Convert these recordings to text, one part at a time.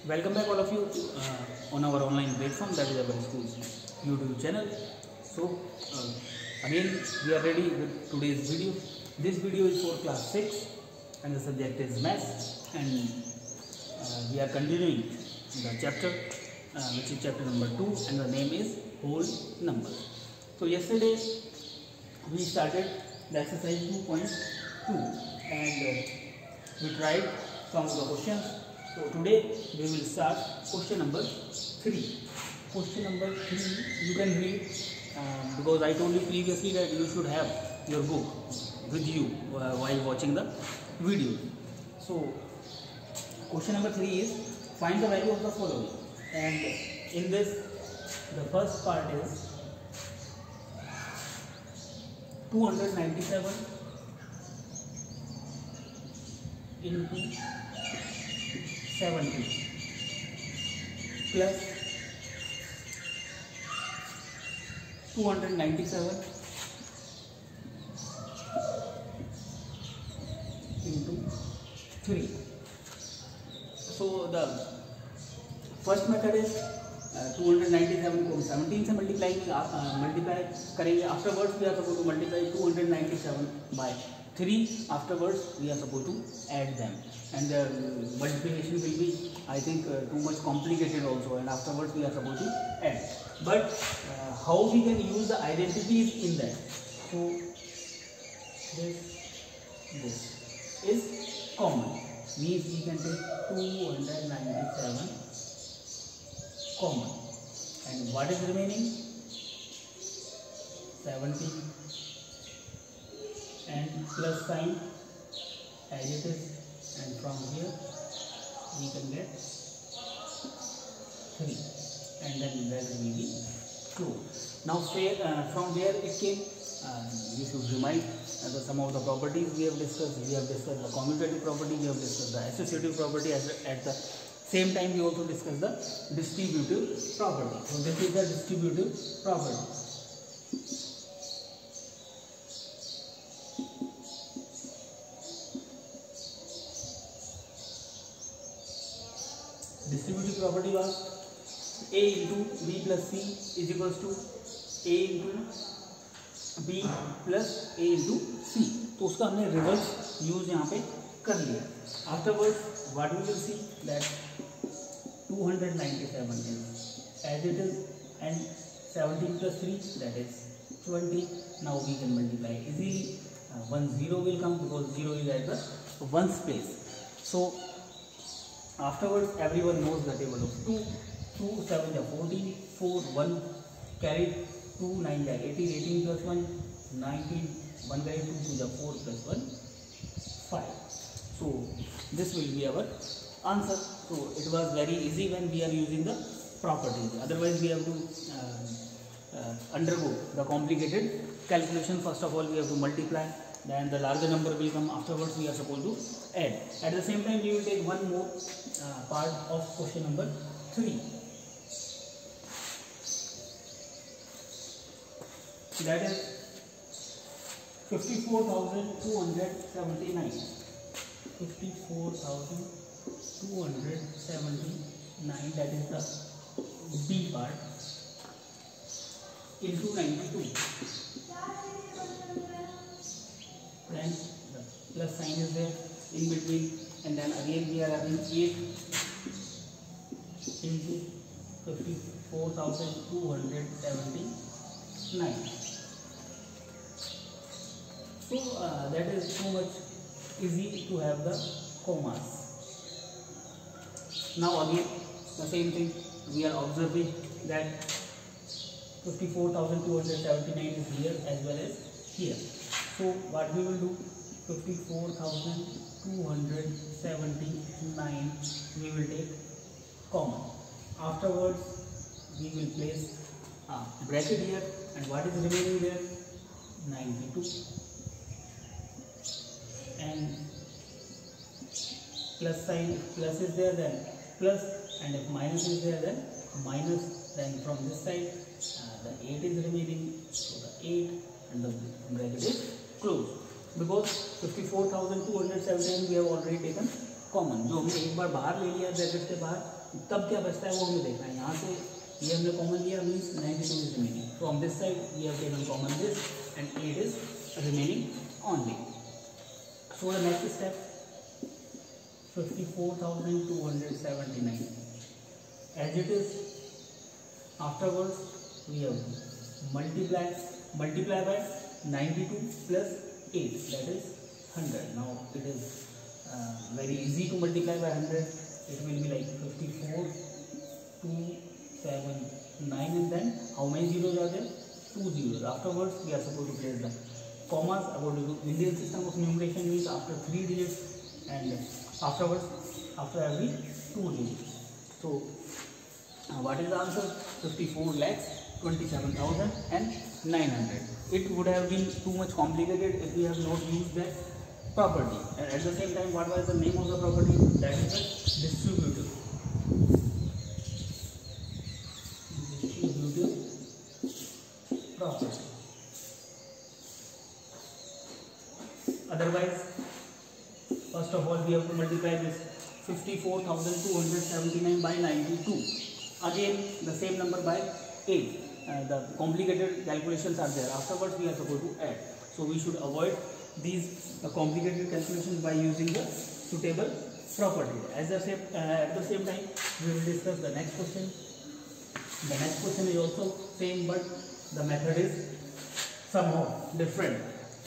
Welcome back all of you on our online platform, that is our school YouTube channel. So again we are ready with today's video. This video is for class 6 and the subject is maths, and we are continuing the chapter which is chapter number 2, and the name is whole numbers. So yesterday we started the exercise 2.2 and we tried some of the questions. So today we will start question number 3. Question number 3 you can read because I told you previously that you should have your book with you while watching the video. So question number 3 is find the value of the following, and in this the first part is 297 into 70 plus 297 into 3. So the first method is 297 को 17 से multiply करेंगे. Afterwards we are suppose to multiply 297 by 3. Afterwards we are supposed to add them, and the multiplication will be I think too much complicated also, and afterwards we are supposed to add. But how we can use the identities in that? So this is common, means we can take 297 common, and what is remaining? 70 and plus sign as it is, and from here we can get 3, and then that will be close. Now from where it came, you should remind some of the properties we have discussed. We have discussed the commutative property, we have discussed the associative property, at the same time we also discussed the distributive property. So this is the distributive property. Distributive property was a into b plus c is equals to a into b plus a into c. तो उसका हमने reverse use यहाँ पे कर लिया. Afterwards what we will see that 297 is as it is, and 17 plus 3 that is 20. Now we can multiply easily. 1 0 will come because 0 is at the ones place. So afterwards everyone knows the table of 2. 2 7 is 14, 4 1 carried, 2 9 is 18, 18 plus 1 19, 1 carried, 2 2 is 4 plus 1 5. So this will be our answer. So it was very easy when we are using the properties. Otherwise we have to undergo the complicated calculation. First of all we have to multiply, then the larger number will come. Afterwards we are supposed to add. At the same time we will take one more part of question number 3. That is 54,279. 54,279, that is the B part, into 92. Then the plus sign is there in between, and then again we are having 8 into 54,279. So that is so much easy to have the commas. Now again the same thing we are observing that 54,279 is here as well as here. So what we will do, 54,279 we will take common. Afterwards we will place a bracket here, and what is remaining there? 92, and plus sign, plus is there then plus, and if minus is there then minus. Then from this side the 8 is remaining, so the 8 and the bracket is closed, because 54,279 we have already taken common, जो हमने एक बार बाहर ले लिया bracket से बाहर, तब क्या बचता है वो हमें देखना है। यहाँ से ये हमने कॉमन लिया, means 92 is remaining. From this side we have taken common this and 8 is remaining only. So the next step 54,279 as it is. Afterwards we have multiply by 92 plus 8, that is 100. Now it is very easy to multiply by 100. It will be like 54,279 and then how many zeros are there? 2 zeros. Afterwards we are supposed to place the commas. According to Indian system of numeration means after 3 digits and afterwards after every 2 digits. So what is the answer? 54,27,900. It would have been too much complicated if we have not used that property. And at the same time, what was the name of the property? That is the distributive property. Otherwise, first of all we have to multiply this 54,279 by 92. Again the same number by 8. The complicated calculations are there. Afterwards we are supposed to add. So we should avoid these complicated calculations by using the suitable property. At the same time we will discuss the next question. The next question is also same, but the method is somehow different.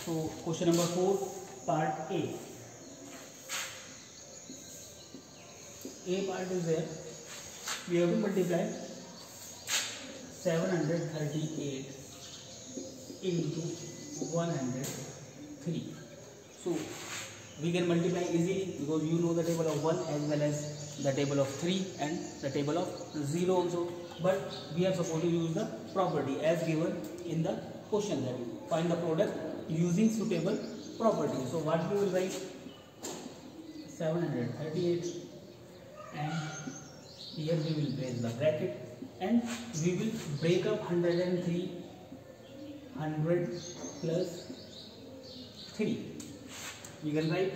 So question number 4, part A. A part is there. We have to multiply 738 into 103. So we can multiply easily because you know the table of 1 as well as the table of 3 and the table of 0 also. But we are supposed to use the property as given in the question, that is find the product using suitable property. So what we will write? 738 and here we will place the bracket and we will break up 103, 100 plus 3. We can write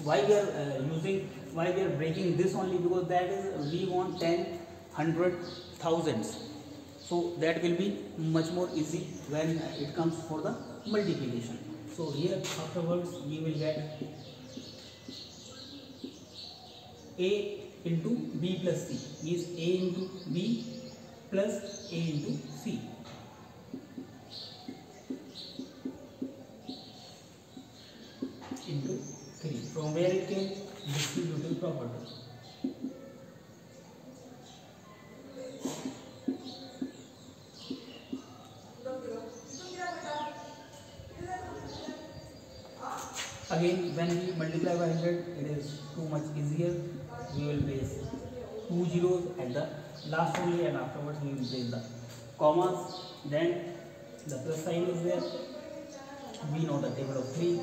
why we are breaking this only, because that is we want 10, 100, thousands. So that will be much more easy when it comes for the multiplication. So here afterwards we will get A into B plus C, means A into B plus A into C. Into 3. From where it came? Distributive property. Again, when we multiply by 100, it is too much easier. We will place 2 zeros at the last only, and afterwards we will place the commas. Then the plus sign is there. We know the table of 3.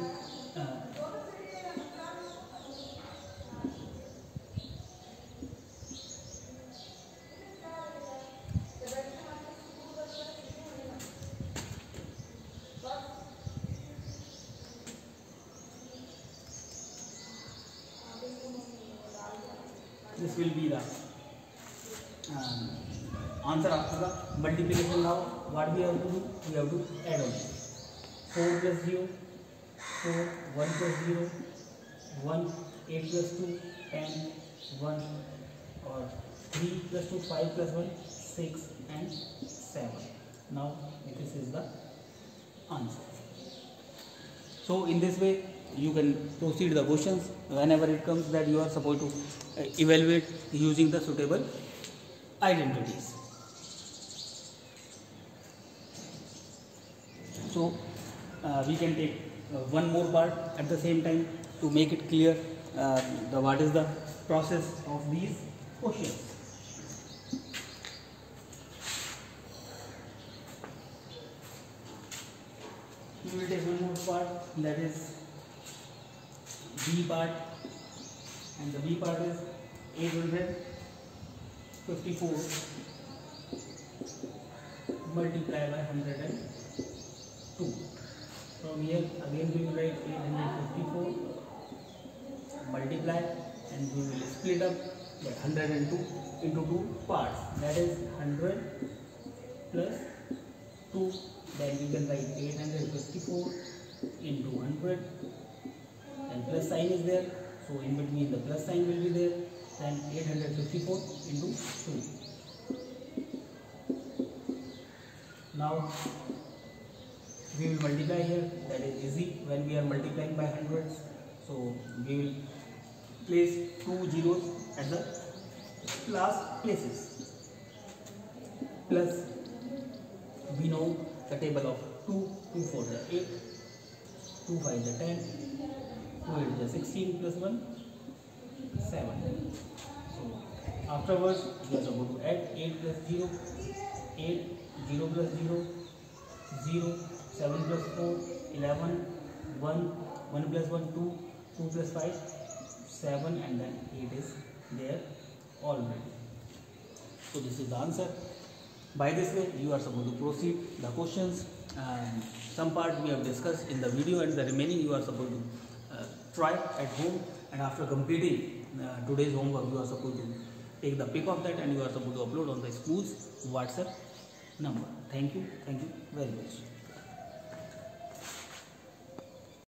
This will be the answer after the multiplication. Now what we have to do? We have to add on 4 plus 0, 4, 1 plus 0, 1, 8 plus 2, 10, 1, or 3 plus 2, 5 plus 1, 6 and 7. Now this is the answer. So in this way you can proceed the questions whenever it comes that you are supposed to evaluate using the suitable identities. So we can take one more part at the same time to make it clear what is the process of these questions. We will take one more part, that is B part, and the B part is 854 multiply by 102. From here again we will write 854 multiply and we will split up by 102 into two parts, that is 100 plus 2, then we can write 854 into 100 and plus sign is there, so in between the plus sign will be there, then 854 into 2. Now we will multiply here, that is easy when we are multiplying by hundreds, so we will place 2 zeros at the last places, plus we know the table of 2, 2 4 the 8, 2 5 the 10, 2 8 the 16 plus 1 7. So afterwards we are supposed to add 8 plus 0, 8, 0 plus 0, 0, 7 plus 4, 11, 1, 1 plus 1, 2, 2 plus 5, 7 and then 8 is there already. So this is the answer. By this way you are supposed to proceed the questions, and some part we have discussed in the video and the remaining you are supposed to try at home, and after completing today's homework you are supposed to take the pic of that and you are supposed to upload on the school's WhatsApp number. Thank you very much.